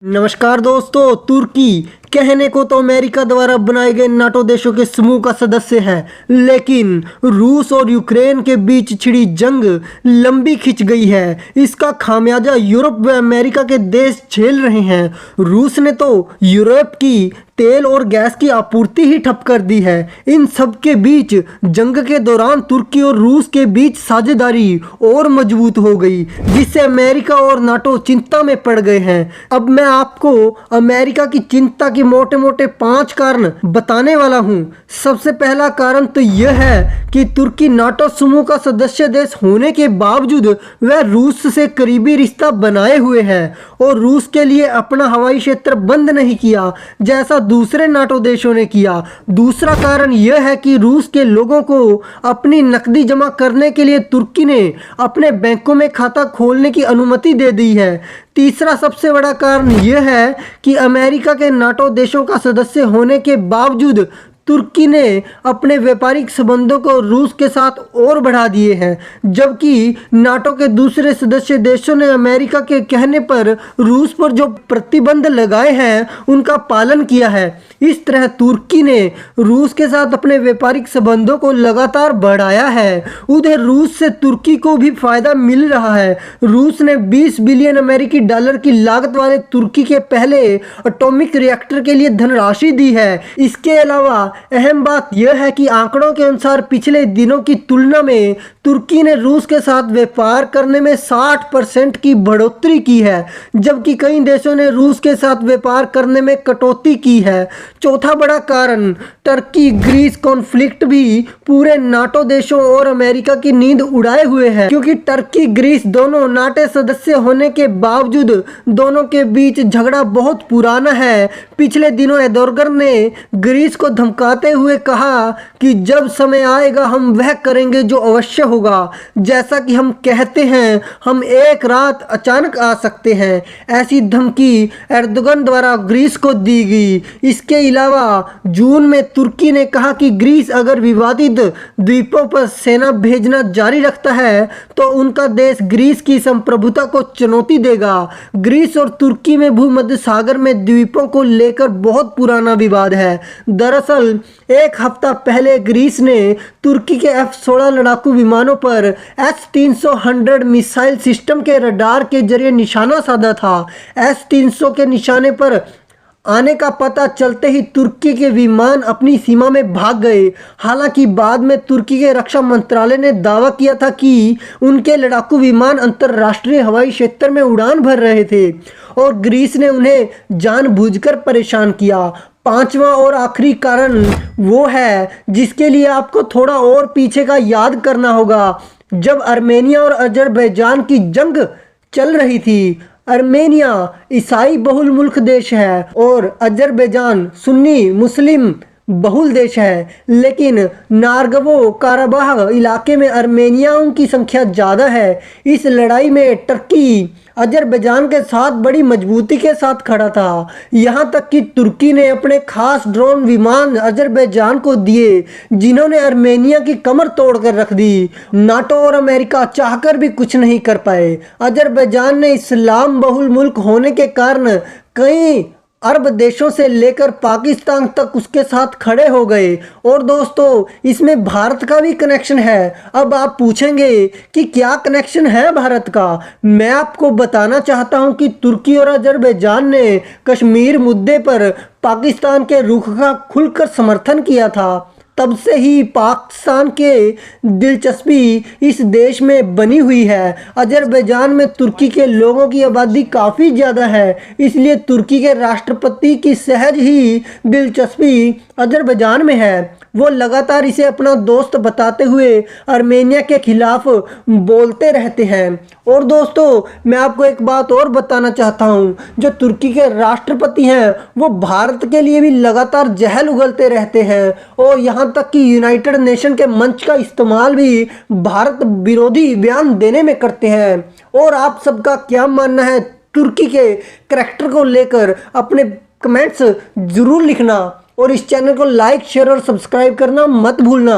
नमस्कार दोस्तों। तुर्की कहने को तो अमेरिका द्वारा बनाए गए नाटो देशों के समूह का सदस्य है, लेकिन रूस और यूक्रेन के बीच छिड़ी जंग लंबी खिंच गई है। इसका खामियाजा यूरोप व अमेरिका के देश झेल रहे हैं। रूस ने तो यूरोप की तेल और गैस की आपूर्ति ही ठप कर दी है। इन सब के बीच जंग के दौरान तुर्की और रूस के बीच साझेदारी और मजबूत हो गई, जिससे अमेरिका और नाटो चिंता में पड़ गए हैं। अब मैं आपको अमेरिका की चिंता के मोटे मोटे 5 कारण बताने वाला हूं। सबसे पहला कारण तो यह है कि तुर्की नाटो समूह का सदस्य देश होने के बावजूद वह रूस से करीबी रिश्ता बनाए हुए है और रूस के लिए अपना हवाई क्षेत्र बंद नहीं किया जैसा दूसरे नाटो देशों ने किया। दूसरा कारण यह है कि रूस के लोगों को अपनी नकदी जमा करने के लिए तुर्की ने अपने बैंकों में खाता खोलने की अनुमति दे दी है। तीसरा सबसे बड़ा कारण यह है कि अमेरिका के नाटो देशों का सदस्य होने के बावजूद तुर्की ने अपने व्यापारिक संबंधों को रूस के साथ और बढ़ा दिए हैं, जबकि नाटो के दूसरे सदस्य देशों ने अमेरिका के कहने पर रूस पर जो प्रतिबंध लगाए हैं उनका पालन किया है। इस तरह तुर्की ने रूस के साथ अपने व्यापारिक संबंधों को लगातार बढ़ाया है। उधर रूस से तुर्की को भी फायदा मिल रहा है। रूस ने 20 बिलियन अमेरिकी डॉलर की लागत वाले तुर्की के पहले एटॉमिक रिएक्टर के लिए धनराशि दी है। इसके अलावा अहम बात यह है कि आंकड़ों के अनुसार पिछले दिनों की तुलना में तुर्की ने रूस के साथ व्यापार करने में 60% की बढ़ोतरी की है, जबकि कई देशों ने रूस के साथ व्यापार करने में कटौती की है। चौथा बड़ा कारण टर्की ग्रीस कॉन्फ्लिक्ट भी पूरे नाटो देशों और अमेरिका की नींद उड़ाए हुए है, क्योंकि टर्की ग्रीस दोनों नाटो सदस्य होने के बावजूद दोनों के बीच झगड़ा बहुत पुराना है। पिछले दिनों एर्दोगन ने ग्रीस को धमकाते हुए कहा कि जब समय आएगा हम वह करेंगे जो अवश्य होगा। जैसा कि हम कहते हैं, हम एक रात अचानक आ सकते हैं। ऐसी धमकी एर्दोगन द्वारा ग्रीस को दी गई। इसके अलावा जून में तुर्की ने कहा कि ग्रीस अगर विवादित द्वीपों पर सेना भेजना जारी रखता है तो उनका देश ग्रीस की संप्रभुता को चुनौती देगा। ग्रीस और तुर्की में भूमध्य सागर में द्वीपों को लेकर बहुत पुराना विवाद है। दरअसल एक हफ्ता पहले ग्रीस ने तुर्की के F-16 लड़ाकू विमानों पर S-300 मिसाइल सिस्टम के रडार के जरिए निशाना साधा था। S-300 के निशाने पर आने का पता चलते ही तुर्की के विमान अपनी सीमा में भाग गए। हालांकि बाद में तुर्की के रक्षा मंत्रालय ने दावा किया था कि उनके लड़ाकू विमान अंतर्राष्ट्रीय हवाई क्षेत्र में उड़ान भर रहे थे और ग्रीस ने उन्हें जानबूझकर परेशान किया। पांचवा और आखिरी कारण वो है जिसके लिए आपको थोड़ा और पीछे का याद करना होगा। जब आर्मेनिया और अजरबैजान की जंग चल रही थी, आर्मेनिया ईसाई बहुल मुल्क देश है और अजरबैजान सुन्नी मुस्लिम बहुल देश है, लेकिन नारगवो काराबाह इलाके में आर्मेनियाओं की संख्या ज़्यादा है। इस लड़ाई में टर्की अजरबैजान के साथ बड़ी मजबूती के साथ खड़ा था, यहाँ तक कि तुर्की ने अपने खास ड्रोन विमान अजरबैजान को दिए, जिन्होंने आर्मेनिया की कमर तोड़कर रख दी। नाटो और अमेरिका चाहकर भी कुछ नहीं कर पाए। अजरबैजान ने इस्लाम बहुल मुल्क होने के कारण कई अरब देशों से लेकर पाकिस्तान तक उसके साथ खड़े हो गए। और दोस्तों, इसमें भारत का भी कनेक्शन है। अब आप पूछेंगे कि क्या कनेक्शन है भारत का। मैं आपको बताना चाहता हूं कि तुर्की और अजरबैजान ने कश्मीर मुद्दे पर पाकिस्तान के रुख का खुलकर समर्थन किया था। तब से ही पाकिस्तान के दिलचस्पी इस देश में बनी हुई है। अजरबैजान में तुर्की के लोगों की आबादी काफ़ी ज़्यादा है, इसलिए तुर्की के राष्ट्रपति की सहज ही दिलचस्पी अजरबैजान में है। वो लगातार इसे अपना दोस्त बताते हुए आर्मेनिया के खिलाफ बोलते रहते हैं। और दोस्तों, मैं आपको एक बात और बताना चाहता हूँ, जो तुर्की के राष्ट्रपति हैं वो भारत के लिए भी लगातार जहल उगलते रहते हैं और यहाँ तक कि यूनाइटेड नेशन के मंच का इस्तेमाल भी भारत विरोधी बयान देने में करते हैं। और आप सबका क्या मानना है तुर्की के करैक्टर को लेकर, अपने कमेंट्स ज़रूर लिखना और इस चैनल को लाइक, शेयर और सब्सक्राइब करना मत भूलना।